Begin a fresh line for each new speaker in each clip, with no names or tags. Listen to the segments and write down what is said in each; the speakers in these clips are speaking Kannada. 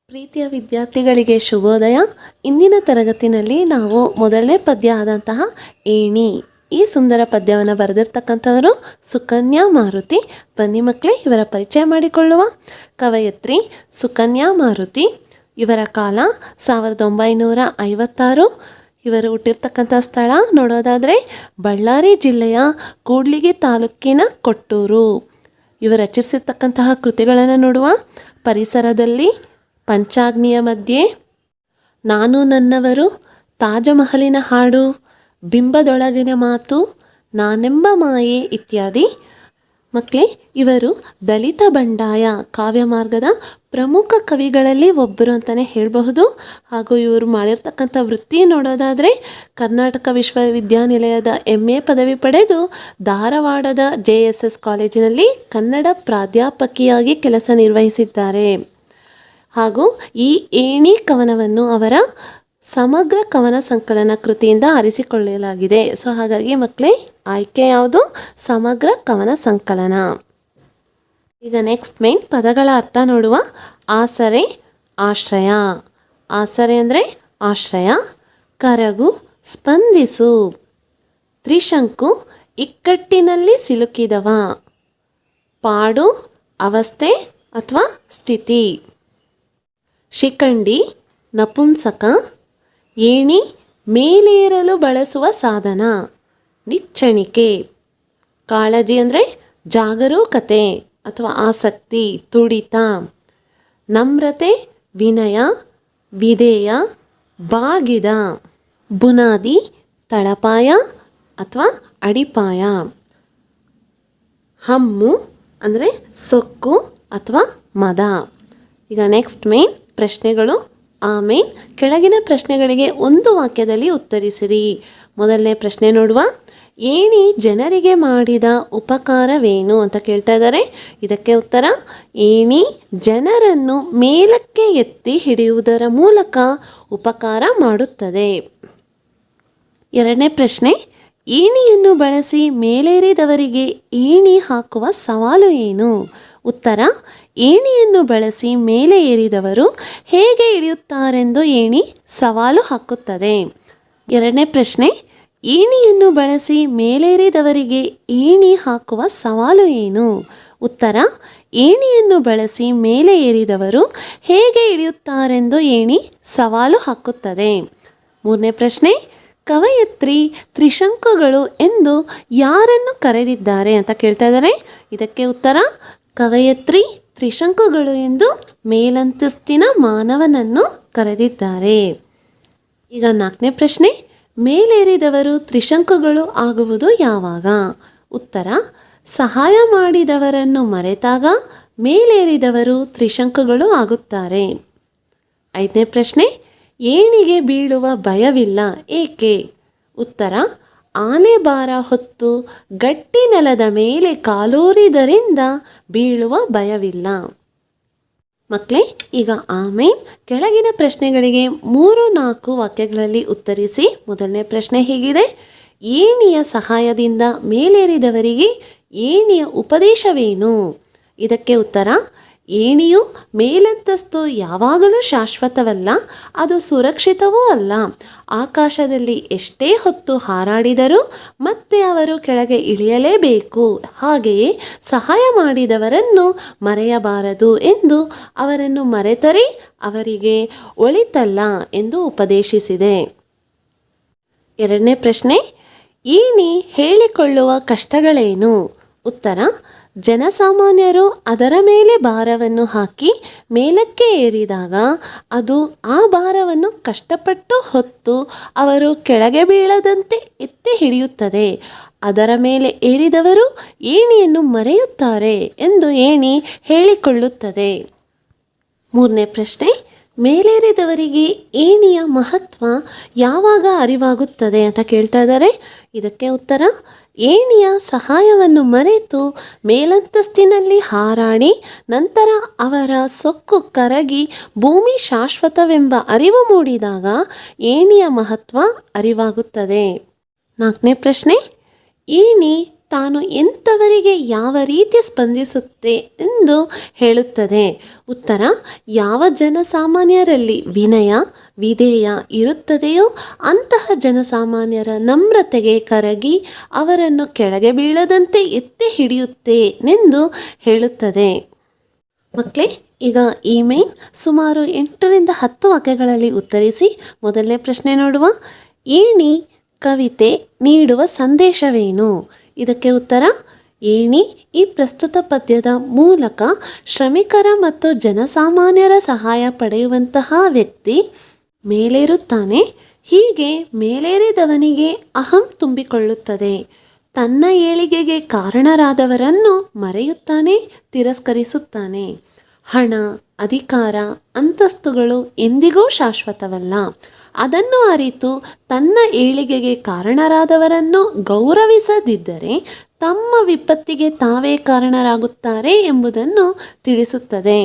ಪ್ರೀತಿಯ ವಿದ್ಯಾರ್ಥಿಗಳಿಗೆ ಶುಭೋದಯ. ಇಂದಿನ ತರಗತಿನಲ್ಲಿ ನಾವು ಮೊದಲನೇ ಪದ್ಯ ಆದಂತಹ ಏಣಿ ಈ ಸುಂದರ ಪದ್ಯವನ್ನು ಬರೆದಿರ್ತಕ್ಕಂಥವರು ಸುಕನ್ಯಾ ಮಾರುತಿ. ಬನ್ನಿ ಮಕ್ಕಳೇ, ಇವರ ಪರಿಚಯ ಮಾಡಿಕೊಳ್ಳುವ. ಕವಯತ್ರಿ ಸುಕನ್ಯಾ ಮಾರುತಿ. ಇವರ ಕಾಲ 1956. ಇವರು ಹುಟ್ಟಿರ್ತಕ್ಕಂಥ ಸ್ಥಳ ನೋಡೋದಾದರೆ ಬಳ್ಳಾರಿ ಜಿಲ್ಲೆಯ ಕೂಡ್ಲಿಗಿ ತಾಲೂಕಿನ ಕೊಟ್ಟೂರು. ಇವರು ರಚಿಸಿರ್ತಕ್ಕಂತಹ ಕೃತಿಗಳನ್ನು ನೋಡುವ. ಪರಿಸರದಲ್ಲಿ, ಪಂಚಾಗ್ನಿಯ ಮಧ್ಯೆ, ನಾನು ನನ್ನವರು, ತಾಜಮಹಲಿನ ಹಾಡು, ಬಿಂಬದೊಳಗಿನ ಮಾತು, ನಾನೆಂಬ ಮಾಯೆ ಇತ್ಯಾದಿ. ಮಕ್ಕಳೇ, ಇವರು ದಲಿತ ಬಂಡಾಯ ಕಾವ್ಯ ಮಾರ್ಗದ ಪ್ರಮುಖ ಕವಿಗಳಲ್ಲಿ ಒಬ್ಬರು ಅಂತಲೇ ಹೇಳಬಹುದು. ಹಾಗೂ ಇವರು ಮಾಡಿರ್ತಕ್ಕಂಥ ವೃತ್ತಿ ನೋಡೋದಾದರೆ ಕರ್ನಾಟಕ ವಿಶ್ವವಿದ್ಯಾನಿಲಯದ MA ಪದವಿ ಪಡೆದು ಧಾರವಾಡದ JSS ಕಾಲೇಜಿನಲ್ಲಿ ಕನ್ನಡ ಪ್ರಾಧ್ಯಾಪಕಿಯಾಗಿ ಕೆಲಸ ನಿರ್ವಹಿಸಿದ್ದಾರೆ. ಹಾಗೂ ಈ ಏಣಿ ಕವನವನ್ನು ಅವರ ಸಮಗ್ರ ಕವನ ಸಂಕಲನ ಕೃತಿಯಿಂದ ಆರಿಸಿಕೊಳ್ಳಲಾಗಿದೆ. ಸೊ ಹಾಗಾಗಿ ಮಕ್ಕಳೇ, ಆಯ್ಕೆ ಯಾವುದು? ಸಮಗ್ರ ಕವನ ಸಂಕಲನ. ಈಗ ನೆಕ್ಸ್ಟ್ ಮೇನ್ ಪದಗಳ ಅರ್ಥ ನೋಡುವ. ಆಸರೆ, ಆಶ್ರಯ. ಆಸರೆ ಅಂದರೆ ಆಶ್ರಯ. ಕರಗು, ಸ್ಪಂದಿಸು. ತ್ರಿಶಂಕು, ಇಕ್ಕಟ್ಟಿನಲ್ಲಿ ಸಿಲುಕಿದವ. ಪಾಡು, ಅವಸ್ಥೆ ಅಥವಾ ಸ್ಥಿತಿ. ಶಿಖಂಡಿ, ನಪುಂಸಕ. ಏಣಿ, ಮೇಲೇರಲು ಬಳಸುವ ಸಾಧನ, ನಿಚ್ಚಣಿಕೆ. ಕಾಳಜಿ ಅಂದರೆ ಜಾಗರೂಕತೆ ಅಥವಾ ಆಸಕ್ತಿ, ತುಡಿತ. ನಮ್ರತೆ, ವಿನಯ, ವಿಧೇಯ, ಬಾಗಿದ. ಬುನಾದಿ, ತಳಪಾಯ ಅಥವಾ ಅಡಿಪಾಯ. ಹಮ್ಮು ಅಂದರೆ ಸೊಕ್ಕು ಅಥವಾ ಮದ. ಈಗ ನೆಕ್ಸ್ಟ್ ಮೇನ್ ಪ್ರಶ್ನೆಗಳು. ಆಮೇನ್ ಕೆಳಗಿನ ಪ್ರಶ್ನೆಗಳಿಗೆ ಒಂದು ವಾಕ್ಯದಲ್ಲಿ ಉತ್ತರಿಸಿರಿ. ಮೊದಲನೇ ಪ್ರಶ್ನೆ ನೋಡುವ. ಏಣಿ ಜನರಿಗೆ ಮಾಡಿದ ಉಪಕಾರವೇನು ಅಂತ ಕೇಳ್ತಾ ಇದ್ದಾರೆ. ಇದಕ್ಕೆ ಉತ್ತರ, ಏಣಿ ಜನರನ್ನು ಮೇಲಕ್ಕೆ ಎತ್ತಿ ಹಿಡಿಯುವುದರ ಮೂಲಕ ಉಪಕಾರ ಮಾಡುತ್ತದೆ. ಎರಡನೇ ಪ್ರಶ್ನೆ, ಏಣಿಯನ್ನು ಬಳಸಿ ಮೇಲೇರಿದವರಿಗೆ ಏಣಿ ಹಾಕುವ ಸವಾಲು ಏನು? ಉತ್ತರ, ಏಣಿಯನ್ನು ಬಳಸಿ ಮೇಲೆ ಏರಿದವರು ಹೇಗೆ ಇಳಿಯುತ್ತಾರೆಂದು ಏಣಿ ಸವಾಲು ಹಾಕುತ್ತದೆ. ಎರಡನೇ ಪ್ರಶ್ನೆ, ಏಣಿಯನ್ನು ಬಳಸಿ ಮೇಲೇರಿದವರಿಗೆ ಏಣಿ ಹಾಕುವ ಸವಾಲು ಏನು? ಉತ್ತರ, ಏಣಿಯನ್ನು ಬಳಸಿ ಮೇಲೆ ಏರಿದವರು ಹೇಗೆ ಇಳಿಯುತ್ತಾರೆಂದು ಏಣಿ ಸವಾಲು ಹಾಕುತ್ತದೆ. ಮೂರನೇ ಪ್ರಶ್ನೆ, ಕವಯತ್ರಿ ತ್ರಿಶಂಕುಗಳು ಎಂದು ಯಾರನ್ನು ಕರೆದಿದ್ದಾರೆ ಅಂತ ಕೇಳ್ತಾ ಇದ್ದಾರೆ. ಇದಕ್ಕೆ ಉತ್ತರ, ಕವಯತ್ರಿ ತ್ರಿಶಂಕುಗಳು ಎಂದು ಮೇಲಂತಸ್ತಿನ ಮಾನವನನ್ನು ಕರೆದಿದ್ದಾರೆ. ಈಗ ನಾಲ್ಕನೇ ಪ್ರಶ್ನೆ, ಮೇಲೇರಿದವರು ತ್ರಿಶಂಕುಗಳು ಆಗುವುದು ಯಾವಾಗ? ಉತ್ತರ, ಸಹಾಯ ಮಾಡಿದವರನ್ನು ಮರೆತಾಗ ಮೇಲೇರಿದವರು ತ್ರಿಶಂಕುಗಳು ಆಗುತ್ತಾರೆ. ಐದನೇ ಪ್ರಶ್ನೆ, ಏಣಿಗೆ ಬೀಳುವ ಭಯವಿಲ್ಲ ಏಕೆ? ಉತ್ತರ, ಆನೆ ಭಾರ ಹೊತ್ತು ಗಟ್ಟಿ ನೆಲದ ಮೇಲೆ ಕಾಲೂರಿದರಿಂದ ಬೀಳುವ ಭಯವಿಲ್ಲ. ಮಕ್ಕಳೇ, ಈಗ ಆಮೇನ್ ಕೆಳಗಿನ ಪ್ರಶ್ನೆಗಳಿಗೆ 3-4 ವಾಕ್ಯಗಳಲ್ಲಿ ಉತ್ತರಿಸಿ. ಮೊದಲನೇ ಪ್ರಶ್ನೆ ಹೀಗಿದೆ. ಏಣಿಯ ಸಹಾಯದಿಂದ ಮೇಲೇರಿದವರಿಗೆ ಏಣಿಯ ಉಪದೇಶವೇನು? ಇದಕ್ಕೆ ಉತ್ತರ, ಏಣಿಯು ಮೇಲಂತಸ್ತು ಯಾವಾಗಲೂ ಶಾಶ್ವತವಲ್ಲ, ಅದು ಸುರಕ್ಷಿತವೂ ಅಲ್ಲ. ಆಕಾಶದಲ್ಲಿ ಎಷ್ಟೇ ಹೊತ್ತು ಹಾರಾಡಿದರೂ ಮತ್ತೆ ಅವರು ಕೆಳಗೆ ಇಳಿಯಲೇಬೇಕು. ಹಾಗೆಯೇ ಸಹಾಯ ಮಾಡಿದವರನ್ನು ಮರೆಯಬಾರದು ಎಂದು ಅವರನ್ನು ಮರೆತರೆ ಅವರಿಗೆ ಒಳಿತಲ್ಲ ಎಂದು ಉಪದೇಶಿಸಿದೆ. ಎರಡನೇ ಪ್ರಶ್ನೆ, ಏಣಿ ಹೇಳಿಕೊಳ್ಳುವ ಕಷ್ಟಗಳೇನು? ಉತ್ತರ, ಜನಸಾಮಾನ್ಯರು ಅದರ ಮೇಲೆ ಭಾರವನ್ನು ಹಾಕಿ ಮೇಲಕ್ಕೆ ಏರಿದಾಗ ಅದು ಆ ಭಾರವನ್ನು ಕಷ್ಟಪಟ್ಟು ಹೊತ್ತು ಅವರು ಕೆಳಗೆ ಬೀಳದಂತೆ ಎತ್ತಿ ಹಿಡಿಯುತ್ತದೆ. ಅದರ ಮೇಲೆ ಏರಿದವರು ಏಣಿಯನ್ನು ಮರೆಯುತ್ತಾರೆ ಎಂದು ಏಣಿ ಹೇಳಿಕೊಳ್ಳುತ್ತದೆ. ಮೂರನೇ ಪ್ರಶ್ನೆ, ಮೇಲೇರಿದವರಿಗೆ ಏಣಿಯ ಮಹತ್ವ ಯಾವಾಗ ಅರಿವಾಗುತ್ತದೆ ಅಂತ ಕೇಳ್ತಾ ಇದ್ದಾರೆ. ಇದಕ್ಕೆ ಉತ್ತರ, ಏಣಿಯ ಸಹಾಯವನ್ನು ಮರೆತು ಮೇಲಂತಸ್ತಿನಲ್ಲಿ ಹಾರಾಡಿ ನಂತರ ಅವರ ಸೊಕ್ಕು ಕರಗಿ ಭೂಮಿ ಶಾಶ್ವತವೆಂಬ ಅರಿವು ಮೂಡಿದಾಗ ಏಣಿಯ ಮಹತ್ವ ಅರಿವಾಗುತ್ತದೆ. ನಾಲ್ಕನೇ ಪ್ರಶ್ನೆ, ಏಣಿ ತಾನು ಎಂಥವರಿಗೆ ಯಾವ ರೀತಿ ಸ್ಪಂದಿಸುತ್ತೆ ಎಂದು ಹೇಳುತ್ತದೆ. ಉತ್ತರ: ಯಾವ ಜನಸಾಮಾನ್ಯರಲ್ಲಿ ವಿನಯ ವಿಧೇಯ ಇರುತ್ತದೆಯೋ ಅಂತಹ ಜನಸಾಮಾನ್ಯರ ನಮ್ರತೆಗೆ ಕರಗಿ ಅವರನ್ನು ಕೆಳಗೆ ಬೀಳದಂತೆ ಎತ್ತಿ ಹಿಡಿಯುತ್ತೇನೆಂದು ಹೇಳುತ್ತದೆ. ಮಕ್ಕಳೇ, ಈಗ ಈ ಮೇನ್ ಸುಮಾರು 8ರಿಂದ 10 ವಾಕ್ಯಗಳಲ್ಲಿ ಉತ್ತರಿಸಿ. ಮೊದಲನೇ ಪ್ರಶ್ನೆ ನೋಡುವ. ಏಣಿ ಕವಿತೆ ನೀಡುವ ಸಂದೇಶವೇನು? ಇದಕ್ಕೆ ಉತ್ತರ: ಏಣಿ ಈ ಪ್ರಸ್ತುತ ಪದ್ಯದ ಮೂಲಕ ಶ್ರಮಿಕರ ಮತ್ತು ಜನಸಾಮಾನ್ಯರ ಸಹಾಯ ಪಡೆಯುವಂತಹ ವ್ಯಕ್ತಿ ಮೇಲೇರುತ್ತಾನೆ. ಹೀಗೆ ಮೇಲೇರಿದವನಿಗೆ ಅಹಂ ತುಂಬಿಕೊಳ್ಳುತ್ತದೆ. ತನ್ನ ಏಳಿಗೆಗೆ ಕಾರಣರಾದವರನ್ನು ಮರೆಯುತ್ತಾನೆ, ತಿರಸ್ಕರಿಸುತ್ತಾನೆ. ಹಣ, ಅಧಿಕಾರ, ಅಂತಸ್ತುಗಳು ಎಂದಿಗೂ ಶಾಶ್ವತವಲ್ಲ. ಅದನ್ನು ಅರಿತು ತನ್ನ ಏಳಿಗೆಗೆ ಕಾರಣರಾದವರನ್ನು ಗೌರವಿಸದಿದ್ದರೆ ತಮ್ಮ ವಿಪತ್ತಿಗೆ ತಾವೇ ಕಾರಣರಾಗುತ್ತಾರೆ ಎಂಬುದನ್ನು ತಿಳಿಸುತ್ತದೆ.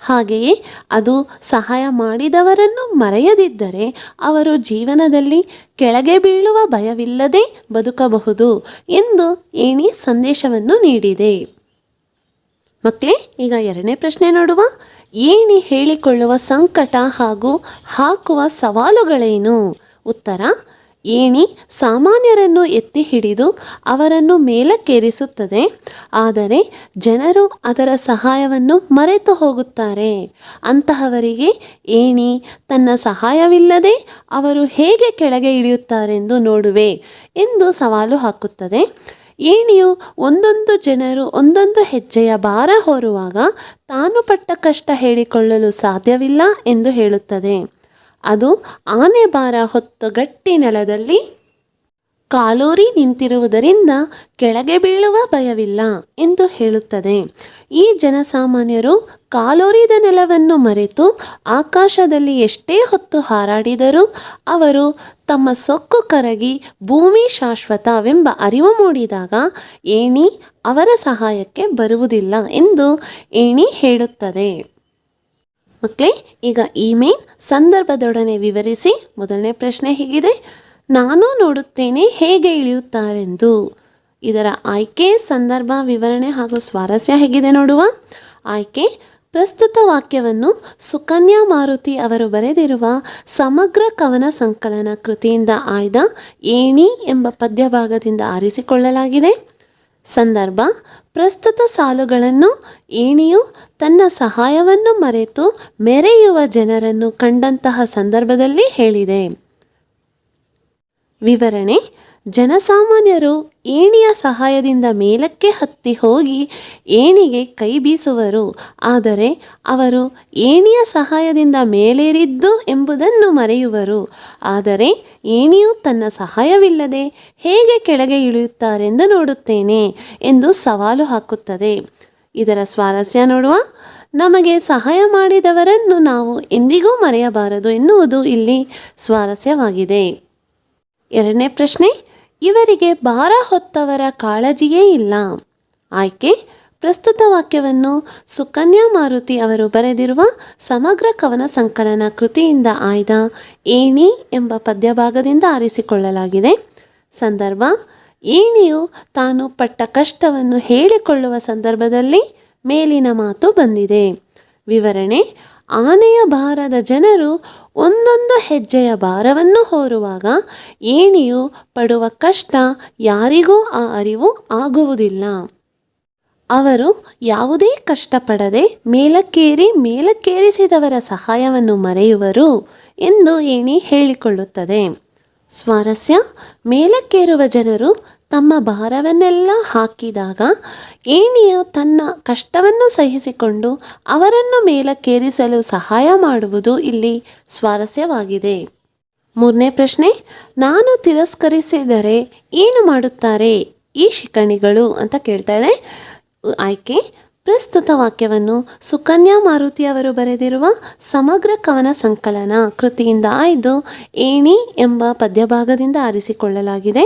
ಹಾಗೆಯೇ ಅದು ಸಹಾಯ ಮಾಡಿದವರನ್ನು ಮರೆಯದಿದ್ದರೆ ಅವರು ಜೀವನದಲ್ಲಿ ಕೆಳಗೆ ಬೀಳುವ ಭಯವಿಲ್ಲದೆ ಬದುಕಬಹುದು ಎಂದು ಏಣಿ ಸಂದೇಶವನ್ನು ನೀಡಿದೆ. ಮಕ್ಕಳೇ, ಈಗ 2ನೇ ಪ್ರಶ್ನೆ ನೋಡುವ. ಏಣಿ ಹೇಳಿಕೊಳ್ಳುವ ಸಂಕಟ ಹಾಗೂ ಹಾಕುವ ಸವಾಲುಗಳೇನು? ಉತ್ತರ: ಏಣಿ ಸಾಮಾನ್ಯರನ್ನು ಎತ್ತಿ ಹಿಡಿದು ಅವರನ್ನು ಮೇಲಕ್ಕೇರಿಸುತ್ತದೆ. ಆದರೆ ಜನರು ಅದರ ಸಹಾಯವನ್ನು ಮರೆತು ಹೋಗುತ್ತಾರೆ. ಅಂತಹವರಿಗೆ ಏಣಿ ತನ್ನ ಸಹಾಯವಿಲ್ಲದೆ ಅವರು ಹೇಗೆ ಕೆಳಗೆ ಇಳಿಯುತ್ತಾರೆಂದು ನೋಡುವೆ ಎಂದು ಸವಾಲು ಹಾಕುತ್ತದೆ. ಏಣಿಯು ಒಂದೊಂದು ಜನರು ಒಂದೊಂದು ಹೆಜ್ಜೆಯ ಭಾರ ಹೊರುವಾಗ ತಾನು ಪಟ್ಟ ಕಷ್ಟ ಹೇಳಿಕೊಳ್ಳಲು ಸಾಧ್ಯವಿಲ್ಲ ಎಂದು ಹೇಳುತ್ತದೆ. ಅದು ಆನೆ ಭಾರ ಹೊತ್ತು ಗಟ್ಟಿ ನೆಲದಲ್ಲಿ ಕಾಲೂರಿ ನಿಂತಿರುವುದರಿಂದ ಕೆಳಗೆ ಬೀಳುವ ಭಯವಿಲ್ಲ ಎಂದು ಹೇಳುತ್ತದೆ. ಈ ಜನಸಾಮಾನ್ಯರು ಕಾಲೂರಿದ ನೆಲವನ್ನು ಮರೆತು ಆಕಾಶದಲ್ಲಿ ಎಷ್ಟೇ ಹೊತ್ತು ಹಾರಾಡಿದರೂ ಅವರು ತಮ್ಮ ಸೊಕ್ಕು ಕರಗಿ ಭೂಮಿ ಶಾಶ್ವತವೆಂಬ ಅರಿವು ಮೂಡಿದಾಗ ಏಣಿ ಅವರ ಸಹಾಯಕ್ಕೆ ಬರುವುದಿಲ್ಲ ಎಂದು ಏಣಿ ಹೇಳುತ್ತದೆ. ಮಕ್ಕಳೇ, ಈಗ ಈ ಮೇನ್ ಸಂದರ್ಭದೊಡನೆ ವಿವರಿಸಿ. ಮೊದಲನೇ ಪ್ರಶ್ನೆ ಹೀಗಿದೆ: ನಾನು ನೋಡುತ್ತೇನೆ ಹೇಗೆ ಇಳಿಯುತ್ತಾರೆಂದು. ಇದರ ಆಯ್ಕೆ, ಸಂದರ್ಭ, ವಿವರಣೆ ಹಾಗೂ ಸ್ವಾರಸ್ಯ ಹೇಗಿದೆ ನೋಡುವ. ಆಯ್ಕೆ: ಪ್ರಸ್ತುತ ವಾಕ್ಯವನ್ನು ಸುಕನ್ಯಾ ಮಾರುತಿ ಅವರು ಬರೆದಿರುವ ಸಮಗ್ರ ಕವನ ಸಂಕಲನ ಕೃತಿಯಿಂದ ಆಯ್ದ ಏಣಿ ಎಂಬ ಪದ್ಯಭಾಗದಿಂದ ಆರಿಸಿಕೊಳ್ಳಲಾಗಿದೆ. ಸಂದರ್ಭ: ಪ್ರಸ್ತುತ ಸಾಲುಗಳನ್ನು ಏಣಿಯು ತನ್ನ ಸಹಾಯವನ್ನು ಮರೆತು ಮೆರೆಯುವ ಜನರನ್ನು ಕಂಡಂತಹ ಸಂದರ್ಭದಲ್ಲಿ ಹೇಳಿದೆ. ವಿವರಣೆ: ಜನಸಾಮಾನ್ಯರು ಏಣಿಯ ಸಹಾಯದಿಂದ ಮೇಲಕ್ಕೆ ಹತ್ತಿ ಹೋಗಿ ಏಣಿಗೆ ಕೈ ಬೀಸುವರು. ಆದರೆ ಅವರು ಏಣಿಯ ಸಹಾಯದಿಂದ ಮೇಲೇರಿದ್ದು ಎಂಬುದನ್ನು ಮರೆಯುವರು. ಆದರೆ ಏಣಿಯು ತನ್ನ ಸಹಾಯವಿಲ್ಲದೆ ಹೇಗೆ ಕೆಳಗೆ ಇಳಿಯುತ್ತಾರೆಂದು ನೋಡುತ್ತೇನೆ ಎಂದು ಸವಾಲು ಹಾಕುತ್ತದೆ. ಇದರ ಸ್ವಾರಸ್ಯ ನೋಡುವ. ನಮಗೆ ಸಹಾಯ ಮಾಡಿದವರನ್ನು ನಾವು ಎಂದಿಗೂ ಮರೆಯಬಾರದು ಎನ್ನುವುದು ಇಲ್ಲಿ ಸ್ವಾರಸ್ಯವಾಗಿದೆ. 2ನೇ ಪ್ರಶ್ನೆ: ಇವರಿಗೆ ಭಾರ ಹೊತ್ತವರ ಕಾಳಜಿಯೇ ಇಲ್ಲ. ಆಯ್ಕೆ: ಪ್ರಸ್ತುತ ವಾಕ್ಯವನ್ನು ಸುಕನ್ಯಾ ಮಾರುತಿ ಅವರು ಬರೆದಿರುವ ಸಮಗ್ರ ಕವನ ಸಂಕಲನ ಕೃತಿಯಿಂದ ಆಯ್ದ ಏಣಿ ಎಂಬ ಪದ್ಯಭಾಗದಿಂದ ಆರಿಸಿಕೊಳ್ಳಲಾಗಿದೆ. ಸಂದರ್ಭ: ಏಣಿಯು ತಾನು ಪಟ್ಟ ಕಷ್ಟವನ್ನು ಹೇಳಿಕೊಳ್ಳುವ ಸಂದರ್ಭದಲ್ಲಿ ಮೇಲಿನ ಮಾತು ಬಂದಿದೆ. ವಿವರಣೆ: ಆನೆಯ ಭಾರದ ಜನರು ಒಂದೊಂದು ಹೆಜ್ಜೆಯ ಭಾರವನ್ನು ಹೊರುವಾಗ ಏಣಿಯು ಪಡುವ ಕಷ್ಟ ಯಾರಿಗೂ ಆ ಅರಿವು ಆಗುವುದಿಲ್ಲ. ಅವರು ಯಾವುದೇ ಕಷ್ಟಪಡದೆ ಮೇಲಕ್ಕೇರಿಸಿದವರ ಸಹಾಯವನ್ನು ಮರೆಯುವರು ಎಂದು ಏಣಿ ಹೇಳಿಕೊಳ್ಳುತ್ತದೆ. ಸ್ವಾರಸ್ಯ: ಮೇಲಕ್ಕೇರುವ ಜನರು ತಮ್ಮ ಭಾರವನ್ನೆಲ್ಲ ಹಾಕಿದಾಗ ಏಣಿಯು ತನ್ನ ಕಷ್ಟವನ್ನು ಸಹಿಸಿಕೊಂಡು ಅವರನ್ನು ಮೇಲಕ್ಕೇರಿಸಲು ಸಹಾಯ ಮಾಡುವುದು ಇಲ್ಲಿ ಸ್ವಾರಸ್ಯವಾಗಿದೆ. 3ನೇ ಪ್ರಶ್ನೆ: ನಾನು ತಿರಸ್ಕರಿಸಿದರೆ ಏನು ಮಾಡುತ್ತಾರೆ ಈ ಶಿಕಣಿಗಳು ಅಂತ ಕೇಳ್ತಾ ಇದೆ. ಆಯ್ಕೆ: ಪ್ರಸ್ತುತ ವಾಕ್ಯವನ್ನು ಸುಕನ್ಯಾ ಮಾರುತಿ ಅವರು ಬರೆದಿರುವ ಸಮಗ್ರ ಕವನ ಸಂಕಲನ ಕೃತಿಯಿಂದ ಆಯ್ದು ಏಣಿ ಎಂಬ ಪದ್ಯಭಾಗದಿಂದ ಆರಿಸಿಕೊಳ್ಳಲಾಗಿದೆ.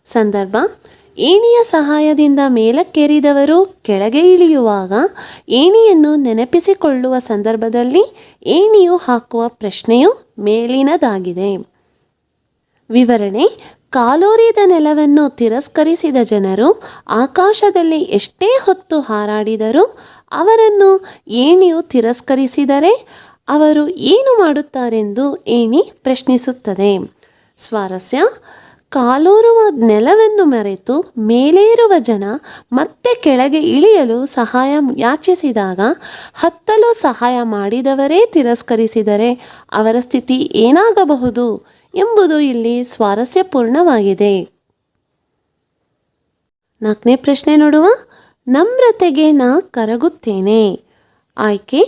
ಸಂದರ್ಭ: ಏಣಿಯ ಸಹಾಯದಿಂದ ಮೇಲಕ್ಕೇರಿದವರು ಕೆಳಗೆ ಇಳಿಯುವಾಗ ಏಣಿಯನ್ನು ನೆನಪಿಸಿಕೊಳ್ಳುವ ಸಂದರ್ಭದಲ್ಲಿ ಏಣಿಯು ಹಾಕುವ ಪ್ರಶ್ನೆಯು ಮೇಲಿನದಾಗಿದೆ. ವಿವರಣೆ: ಕಾಲೋರಿದ ನೆಲವನ್ನು ತಿರಸ್ಕರಿಸಿದ ಜನರು ಆಕಾಶದಲ್ಲಿ ಎಷ್ಟೇ ಹೊತ್ತು ಹಾರಾಡಿದರೂ ಅವರನ್ನು ಏಣಿಯು ತಿರಸ್ಕರಿಸಿದರೆ ಅವರು ಏನು ಮಾಡುತ್ತಾರೆಂದು ಏಣಿ ಪ್ರಶ್ನಿಸುತ್ತದೆ. ಸ್ವಾರಸ್ಯ: ಕಾಲೂರುವ ನೆಲವನ್ನು ಮರೆತು ಮೇಲೇರುವ ಜನ ಮತ್ತೆ ಕೆಳಗೆ ಇಳಿಯಲು ಸಹಾಯ ಯಾಚಿಸಿದಾಗ ಹತ್ತಲು ಸಹಾಯ ಮಾಡಿದವರೇ ತಿರಸ್ಕರಿಸಿದರೆ ಅವರ ಸ್ಥಿತಿ ಏನಾಗಬಹುದು ಎಂಬುದು ಇಲ್ಲಿ ಸ್ವಾರಸ್ಯಪೂರ್ಣವಾಗಿದೆ. 4ನೇ ಪ್ರಶ್ನೆ ನೋಡುವ. ನಮ್ರತೆಗೆ ನಾ ಕರಗುತ್ತೇನೆ. ಆಯ್ಕೆ: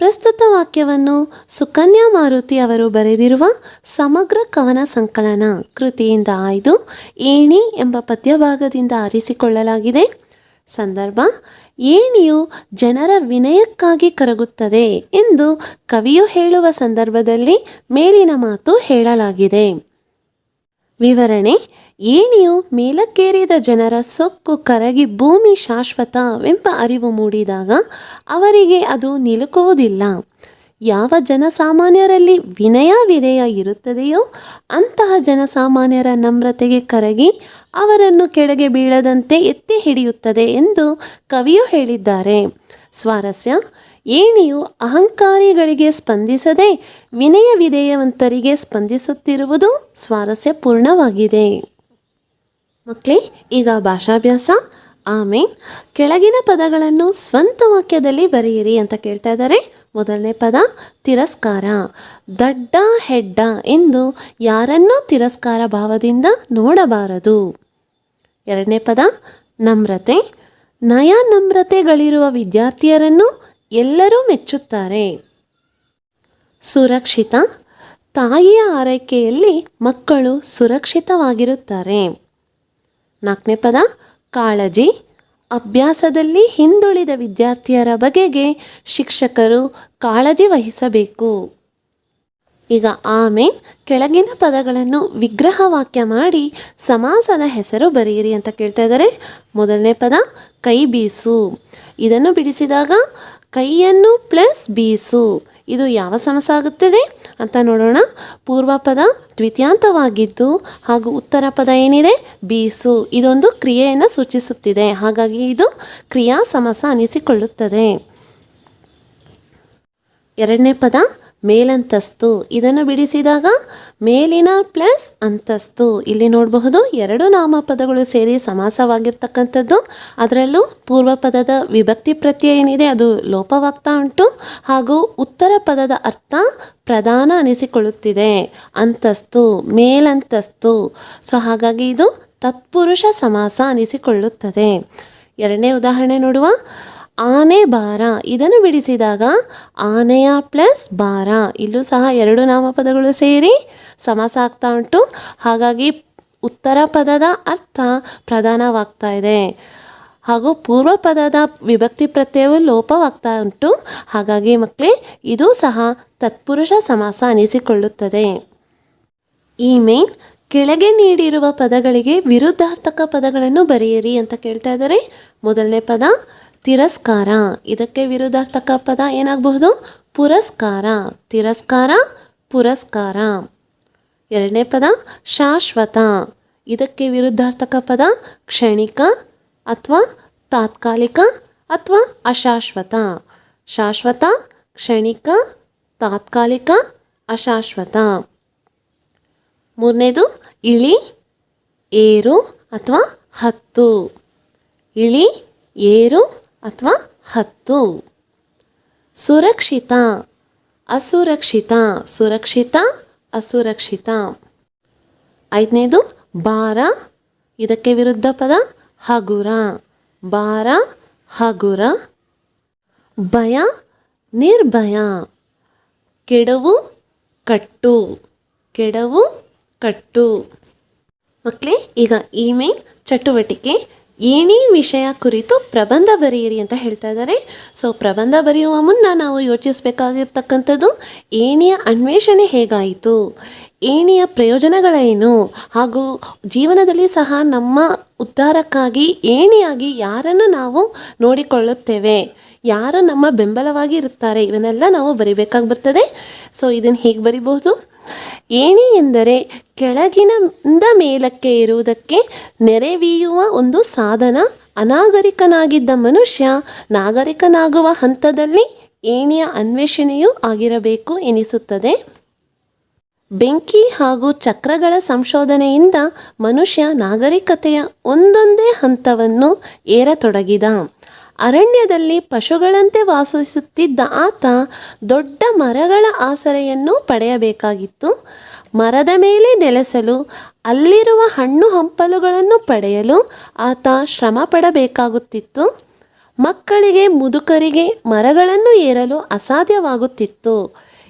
ಪ್ರಸ್ತುತ ವಾಕ್ಯವನ್ನು ಸುಕನ್ಯಾ ಮಾರುತಿ ಅವರು ಬರೆದಿರುವ ಸಮಗ್ರ ಕವನ ಸಂಕಲನ ಕೃತಿಯಿಂದ ಆಯ್ದು ಏಣಿ ಎಂಬ ಪದ್ಯಭಾಗದಿಂದ ಆರಿಸಿಕೊಳ್ಳಲಾಗಿದೆ. ಸಂದರ್ಭ: ಏಣಿಯು ಜನರ ವಿನಯಕ್ಕಾಗಿ ಕರಗುತ್ತದೆ ಎಂದು ಕವಿಯು ಹೇಳುವ ಸಂದರ್ಭದಲ್ಲಿ ಮೇಲಿನ ಮಾತು ಹೇಳಲಾಗಿದೆ. ವಿವರಣೆ: ಏಣಿಯು ಮೇಲಕ್ಕೇರಿದ ಜನರ ಸೊಕ್ಕು ಕರಗಿ ಭೂಮಿ ಶಾಶ್ವತವೆಂಬ ಅರಿವು ಮೂಡಿದಾಗ ಅವರಿಗೆ ಅದು ನಿಲುಕುವುದಿಲ್ಲ. ಯಾವ ಜನಸಾಮಾನ್ಯರಲ್ಲಿ ವಿನಯ ವಿಧೇಯ ಇರುತ್ತದೆಯೋ ಅಂತಹ ಜನಸಾಮಾನ್ಯರ ನಮ್ರತೆಗೆ ಕರಗಿ ಅವರನ್ನು ಕೆಳಗೆ ಬೀಳದಂತೆ ಎತ್ತಿ ಹಿಡಿಯುತ್ತದೆ ಎಂದು ಕವಿಯು ಹೇಳಿದ್ದಾರೆ. ಸ್ವಾರಸ್ಯ: ಏಣಿಯು ಅಹಂಕಾರಿಗಳಿಗೆ ಸ್ಪಂದಿಸದೆ ವಿನಯ ವಿಧೇಯವಂತರಿಗೆ ಸ್ಪಂದಿಸುತ್ತಿರುವುದು ಸ್ವಾರಸ್ಯಪೂರ್ಣವಾಗಿದೆ. ಮಕ್ಕಳೇ, ಈಗ ಭಾಷಾಭ್ಯಾಸ. ಆಮೇಲೆ ಕೆಳಗಿನ ಪದಗಳನ್ನು ಸ್ವಂತ ವಾಕ್ಯದಲ್ಲಿ ಬರೆಯಿರಿ ಅಂತ ಕೇಳ್ತಾ ಇದ್ದಾರೆ. ಮೊದಲನೇ ಪದ ತಿರಸ್ಕಾರ. ದಡ್ಡ ಹೆಡ್ಡ ಎಂದು ಯಾರನ್ನೂ ತಿರಸ್ಕಾರ ಭಾವದಿಂದ ನೋಡಬಾರದು. ಎರಡನೇ ಪದ ನಮ್ರತೆ. ನಯ ನಮ್ರತೆಗಳಿರುವ ವಿದ್ಯಾರ್ಥಿಯರನ್ನು ಎಲ್ಲರೂ ಮೆಚ್ಚುತ್ತಾರೆ. ಸುರಕ್ಷಿತ. ತಾಯಿಯ ಆರೈಕೆಯಲ್ಲಿ ಮಕ್ಕಳು ಸುರಕ್ಷಿತವಾಗಿರುತ್ತಾರೆ. ನಾಲ್ಕನೇ ಪದ ಕಾಳಜಿ. ಅಭ್ಯಾಸದಲ್ಲಿ ಹಿಂದುಳಿದ ವಿದ್ಯಾರ್ಥಿಯರ ಬಗೆಗೆ ಶಿಕ್ಷಕರು ಕಾಳಜಿ ವಹಿಸಬೇಕು. ಈಗ ಆಮೇಲೆ ಕೆಳಗಿನ ಪದಗಳನ್ನು ವಿಗ್ರಹ ವಾಕ್ಯ ಮಾಡಿ ಸಮಾಸದ ಹೆಸರು ಬರೆಯಿರಿ ಅಂತ ಕೇಳ್ತಾ ಇದ್ದಾರೆ. ಮೊದಲನೇ ಪದ ಕೈ ಬೀಸು. ಇದನ್ನು ಬಿಡಿಸಿದಾಗ ಕೈಯನ್ನು ಪ್ಲಸ್ ಬೀಸು, ಇದು ಯಾವ ಸಮಾಸ ಆಗುತ್ತದೆ ಅಂತ ನೋಡೋಣ. ಪೂರ್ವ ಪದ ದ್ವಿತೀಯಾಂತವಾಗಿದ್ದು ಹಾಗೂ ಉತ್ತರ ಪದ ಏನಿದೆ ಬೀಸು, ಇದೊಂದು ಕ್ರಿಯೆಯನ್ನು ಸೂಚಿಸುತ್ತಿದೆ. ಹಾಗಾಗಿ ಇದು ಕ್ರಿಯಾ ಸಮಾಸ ಅನಿಸಿಕೊಳ್ಳುತ್ತದೆ. ಎರಡನೇ ಪದ ಮೇಲಂತಸ್ತು. ಇದನ್ನು ಬಿಡಿಸಿದಾಗ ಮೇಲಿನ ಪ್ಲಸ್ ಅಂತಸ್ತು. ಇಲ್ಲಿ ನೋಡಬಹುದು ಎರಡು ನಾಮಪದಗಳು ಸೇರಿ ಸಮಾಸವಾಗಿರ್ತಕ್ಕಂಥದ್ದು. ಅದರಲ್ಲೂ ಪೂರ್ವ ಪದದ ವಿಭಕ್ತಿ ಪ್ರತ್ಯಯ ಏನಿದೆ ಅದು ಲೋಪವಾಗ್ತಾ ಉಂಟು ಹಾಗೂ ಉತ್ತರ ಪದದ ಅರ್ಥ ಪ್ರಧಾನ ಅನಿಸಿಕೊಳ್ಳುತ್ತಿದೆ. ಅಂತಸ್ತು, ಮೇಲಂತಸ್ತು. ಸೊ ಹಾಗಾಗಿ ಇದು ತತ್ಪುರುಷ ಸಮಾಸ ಅನಿಸಿಕೊಳ್ಳುತ್ತದೆ. ಎರಡನೇ ಉದಾಹರಣೆ ನೋಡುವ. ಆನೆ ಭಾರ. ಇದನ್ನು ಬಿಡಿಸಿದಾಗ ಆನೆಯ ಪ್ಲಸ್ ಭಾರ, ಇಲ್ಲೂ ಸಹ ಎರಡು ನಾಮಪದಗಳು ಸೇರಿ ಸಮಾಸ ಆಗ್ತಾ ಉಂಟು. ಹಾಗಾಗಿ ಉತ್ತರ ಪದದ ಅರ್ಥ ಪ್ರಧಾನವಾಗ್ತಾ ಇದೆ ಹಾಗೂ ಪೂರ್ವ ಪದದ ವಿಭಕ್ತಿ ಪ್ರತ್ಯಯವು ಲೋಪವಾಗ್ತಾ ಉಂಟು. ಹಾಗಾಗಿ ಮಕ್ಕಳೇ ಇದು ಸಹ ತತ್ಪುರುಷ ಸಮಾಸ ಅನಿಸಿಕೊಳ್ಳುತ್ತದೆ. ಇಮೇಲ್ ಕೆಳಗೆ ನೀಡಿರುವ ಪದಗಳಿಗೆ ವಿರುದ್ಧಾರ್ಥಕ ಪದಗಳನ್ನು ಬರೆಯಿರಿ ಅಂತ ಕೇಳ್ತಾ ಇದ್ದಾರೆ. ಮೊದಲನೇ ಪದ ತಿರಸ್ಕಾರ. ಇದಕ್ಕೆ ವಿರುದ್ಧಾರ್ಥಕ ಪದ ಏನಾಗಬಹುದು? ಪುರಸ್ಕಾರ. ತಿರಸ್ಕಾರ, ಪುರಸ್ಕಾರ. ಎರಡನೇ ಪದ ಶಾಶ್ವತ. ಇದಕ್ಕೆ ವಿರುದ್ಧಾರ್ಥಕ ಪದ ಕ್ಷಣಿಕ ಅಥವಾ ತಾತ್ಕಾಲಿಕ ಅಥವಾ ಅಶಾಶ್ವತ. ಶಾಶ್ವತ, ಕ್ಷಣಿಕ, ತಾತ್ಕಾಲಿಕ, ಅಶಾಶ್ವತ. ಮೂರನೇದು ಇಳಿ, ಏರು ಅಥವಾ ಹತ್ತು. ಇಳಿ, ಏರು ಅಥವಾ ಹತ್ತು. ಸುರಕ್ಷಿತ, ಅಸುರಕ್ಷಿತ. ಸುರಕ್ಷಿತ, ಅಸುರಕ್ಷಿತ. ಐದನೇದು ಭಾರ. ಇದಕ್ಕೆ ವಿರುದ್ಧ ಪದ ಹಗುರ. ಭಾರ, ಹಗುರ. ಭಯ, ನಿರ್ಭಯ. ಕೆಡವು, ಕಟ್ಟು. ಕೆಡವು, ಕಟ್ಟು. ಮಕ್ಕಳೇ, ಈಗ ಇಮೇಲ್ ಚಟುವಟಿಕೆ ಏಣಿ ವಿಷಯ ಕುರಿತು ಪ್ರಬಂಧ ಬರೆಯಿರಿ ಅಂತ ಹೇಳ್ತಾ ಇದ್ದಾರೆ. ಸೊ ಪ್ರಬಂಧ ಬರೆಯುವ ಮುನ್ನ ನಾವು ಯೋಚಿಸಬೇಕಾಗಿರ್ತಕ್ಕಂಥದ್ದು ಏಣಿಯ ಅನ್ವೇಷಣೆ ಹೇಗಾಯಿತು, ಏಣಿಯ ಪ್ರಯೋಜನಗಳೇನು, ಹಾಗೂ ಜೀವನದಲ್ಲಿ ಸಹ ನಮ್ಮ ಉದ್ಧಾರಕ್ಕಾಗಿ ಏಣಿಯಾಗಿ ಯಾರನ್ನು ನಾವು ನೋಡಿಕೊಳ್ಳುತ್ತೇವೆ, ಯಾರು ನಮ್ಮ ಬೆಂಬಲವಾಗಿ ಇರುತ್ತಾರೆ, ಇವನ್ನೆಲ್ಲ ನಾವು ಬರಿಬೇಕಾಗಿ ಬರ್ತದೆ. ಸೊ ಇದನ್ನು ಹೀಗೆ ಬರಿಬಹುದು. ಏಣಿ ಎಂದರೆ ಕೆಳಗಿನಿಂದ ಮೇಲಕ್ಕೆ ಇರುವುದಕ್ಕೆ ನೆರವೀಯುವ ಒಂದು ಸಾಧನ. ಅನಾಗರಿಕನಾಗಿದ್ದ ಮನುಷ್ಯ ನಾಗರಿಕನಾಗುವ ಹಂತದಲ್ಲಿ ಏಣಿಯ ಅನ್ವೇಷಣೆಯೂ ಆಗಿರಬೇಕು ಎನಿಸುತ್ತದೆ. ಬೆಂಕಿ ಹಾಗೂ ಚಕ್ರಗಳ ಸಂಶೋಧನೆಯಿಂದ ಮನುಷ್ಯ ನಾಗರಿಕತೆಯ ಒಂದೊಂದೇ ಹಂತವನ್ನು ಏರತೊಡಗಿದ. ಅರಣ್ಯದಲ್ಲಿ ಪಶುಗಳಂತೆ ವಾಸಿಸುತ್ತಿದ್ದ ಆತ ದೊಡ್ಡ ಮರಗಳ ಆಸರೆಯನ್ನು ಪಡೆಯಬೇಕಾಗಿತ್ತು. ಮರದ ಮೇಲೆ ನೆಲೆಸಲು, ಅಲ್ಲಿರುವ ಹಣ್ಣು ಹಂಪಲುಗಳನ್ನು ಪಡೆಯಲು ಆತ ಶ್ರಮ ಪಡಬೇಕಾಗುತ್ತಿತ್ತು. ಮಕ್ಕಳಿಗೆ, ಮುದುಕರಿಗೆ ಮರಗಳನ್ನು ಏರಲು ಅಸಾಧ್ಯವಾಗುತ್ತಿತ್ತು.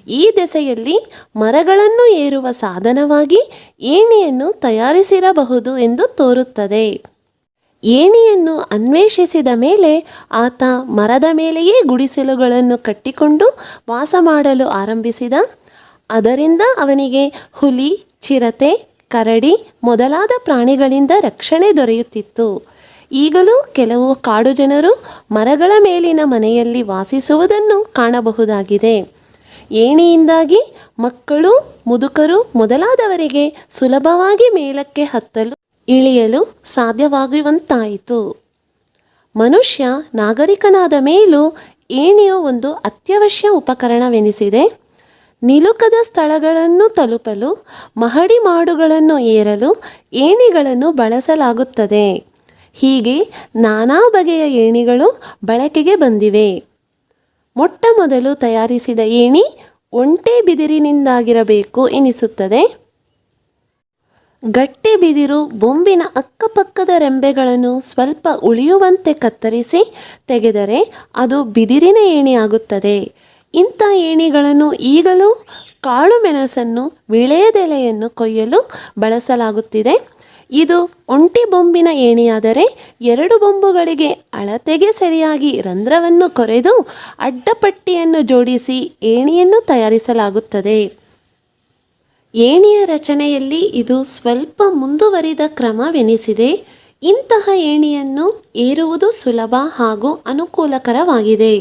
ಈ ದೆಸೆಯಲ್ಲಿ ಮರಗಳನ್ನು ಏರುವ ಸಾಧನವಾಗಿ ಏಣಿಯನ್ನು ತಯಾರಿಸಿರಬಹುದು ಎಂದು ತೋರುತ್ತದೆ. ಏಣಿಯನ್ನು ಅನ್ವೇಷಿಸಿದ ಮೇಲೆ ಆತ ಮರದ ಮೇಲೆಯೇ ಗುಡಿಸಲುಗಳನ್ನು ಕಟ್ಟಿಕೊಂಡು ವಾಸ ಮಾಡಲು ಆರಂಭಿಸಿದ. ಅದರಿಂದ ಅವನಿಗೆ ಹುಲಿ, ಚಿರತೆ, ಕರಡಿ ಮೊದಲಾದ ಪ್ರಾಣಿಗಳಿಂದ ರಕ್ಷಣೆ ದೊರೆಯುತ್ತಿತ್ತು. ಈಗಲೂ ಕೆಲವು ಕಾಡು ಜನರು ಮರಗಳ ಮೇಲಿನ ಮನೆಯಲ್ಲಿ ವಾಸಿಸುವುದನ್ನು ಕಾಣಬಹುದಾಗಿದೆ. ಏಣಿಯಿಂದಾಗಿ ಮಕ್ಕಳು, ಮುದುಕರು ಮೊದಲಾದವರಿಗೆ ಸುಲಭವಾಗಿ ಮೇಲಕ್ಕೆ ಹತ್ತಲು, ಇಳಿಯಲು ಸಾಧ್ಯವಾಗುವಂತಾಯಿತು. ಮನುಷ್ಯ ನಾಗರಿಕನಾದ ಮೇಲೂ ಏಣಿಯು ಒಂದು ಅತ್ಯವಶ್ಯ ಉಪಕರಣವೆನಿಸಿದೆ. ನಿಲುಕದ ಸ್ಥಳಗಳನ್ನು ತಲುಪಲು, ಮಹಡಿ ಮಾಡುಗಳನ್ನು ಏರಲು ಏಣಿಗಳನ್ನು ಬಳಸಲಾಗುತ್ತದೆ. ಹೀಗೆ ನಾನಾ ಬಗೆಯ ಏಣಿಗಳು ಬಳಕೆಗೆ ಬಂದಿವೆ. ಮೊಟ್ಟ ಮೊದಲು ತಯಾರಿಸಿದ ಏಣಿ ಒಂಟೆ ಬಿದಿರಿನಿಂದಾಗಿರಬೇಕು ಎನಿಸುತ್ತದೆ. ಗಟ್ಟಿ ಬಿದಿರು ಬೊಂಬಿನ ಅಕ್ಕಪಕ್ಕದ ರೆಂಬೆಗಳನ್ನು ಸ್ವಲ್ಪ ಉಳಿಯುವಂತೆ ಕತ್ತರಿಸಿ ತೆಗೆದರೆ ಅದು ಬಿದಿರಿನ ಏಣಿ ಆಗುತ್ತದೆ. ಇಂಥ ಏಣಿಗಳನ್ನು ಈಗಲೂ ಕಾಳು ಮೆಣಸನ್ನು, ವಿಳೆಯದೆಲೆಯನ್ನು ಕೊಯ್ಯಲು ಬಳಸಲಾಗುತ್ತಿದೆ. ಇದು ಒಂಟಿ ಬೊಂಬಿನ ಏಣಿಯಾದರೆ 2 ಬೊಂಬುಗಳಿಗೆ ಅಳತೆಗೆ ಸರಿಯಾಗಿ ರಂಧ್ರವನ್ನು ಕೊರೆದು ಅಡ್ಡಪಟ್ಟಿಯನ್ನು ಜೋಡಿಸಿ ಏಣಿಯನ್ನು ತಯಾರಿಸಲಾಗುತ್ತದೆ. ಏಣಿಯ ರಚನೆಯಲ್ಲಿ ಇದು ಸ್ವಲ್ಪ ಮುಂದುವರಿದ ಕ್ರಮವೆನಿಸಿದೆ. ಇಂತಹ ಏಣಿಯನ್ನು ಏರುವುದು ಸುಲಭ ಹಾಗೂ ಅನುಕೂಲಕರವಾಗಿದೆ.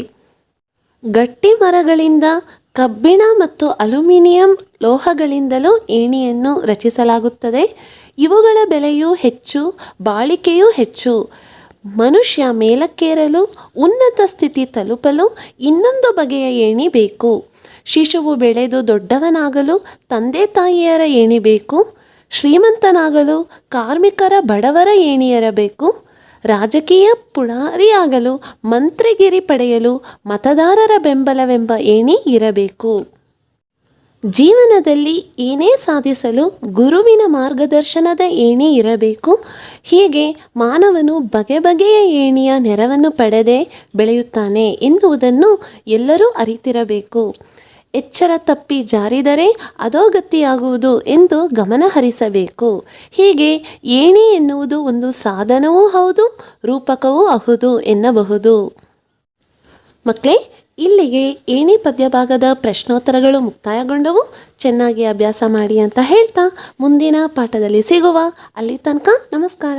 ಗಟ್ಟಿ ಮರಗಳಿಂದ, ಕಬ್ಬಿಣ ಮತ್ತು ಅಲ್ಯೂಮಿನಿಯಂ ಲೋಹಗಳಿಂದಲೂ ಏಣಿಯನ್ನು ರಚಿಸಲಾಗುತ್ತದೆ. ಇವುಗಳ ಬೆಲೆಯೂ ಹೆಚ್ಚು, ಬಾಳಿಕೆಯೂ ಹೆಚ್ಚು. ಮನುಷ್ಯ ಮೇಲಕ್ಕೇರಲು, ಉನ್ನತ ಸ್ಥಿತಿ ತಲುಪಲು ಇನ್ನೊಂದು ಬಗೆಯ ಏಣಿ ಬೇಕು. ಶಿಶುವು ಬೆಳೆದು ದೊಡ್ಡವನಾಗಲು ತಂದೆ ತಾಯಿಯರ ಏಣಿ ಬೇಕು. ಶ್ರೀಮಂತನಾಗಲು ಕಾರ್ಮಿಕರ, ಬಡವರ ಏಣಿಯಿರಬೇಕು. ರಾಜಕೀಯ ಪುಢಾರಿಯಾಗಲು, ಮಂತ್ರಿಗಿರಿ ಪಡೆಯಲು ಮತದಾರರ ಬೆಂಬಲವೆಂಬ ಏಣಿ ಇರಬೇಕು. ಜೀವನದಲ್ಲಿ ಏನೇ ಸಾಧಿಸಲು ಗುರುವಿನ ಮಾರ್ಗದರ್ಶನದ ಏಣಿ ಇರಬೇಕು. ಹೀಗೆ ಮಾನವನು ಬಗೆ ಬಗೆಯ ಏಣಿಯ ನೆರವನ್ನು ಪಡೆದೇ ಬೆಳೆಯುತ್ತಾನೆ ಎನ್ನುವುದನ್ನು ಎಲ್ಲರೂ ಅರಿತಿರಬೇಕು. ಎಚ್ಚರ ತಪ್ಪಿ ಜಾರಿದರೆ ಅಧೋಗತಿಯಾಗುವುದು ಎಂದು ಗಮನಹರಿಸಬೇಕು. ಹೀಗೆ ಏಣಿ ಎನ್ನುವುದು ಒಂದು ಸಾಧನವೂ ಹೌದು, ರೂಪಕವೂ ಹೌದು ಎನ್ನಬಹುದು. ಮಕ್ಕಳೇ, ಇಲ್ಲಿಗೆ ಏಣಿ ಪದ್ಯಭಾಗದ ಪ್ರಶ್ನೋತ್ತರಗಳು ಮುಕ್ತಾಯಗೊಂಡವು. ಚೆನ್ನಾಗಿ ಅಭ್ಯಾಸ ಮಾಡಿ ಅಂತ ಹೇಳ್ತಾ ಮುಂದಿನ ಪಾಠದಲ್ಲಿ ಸಿಗುವ. ಅಲ್ಲಿ ತನಕ ನಮಸ್ಕಾರ.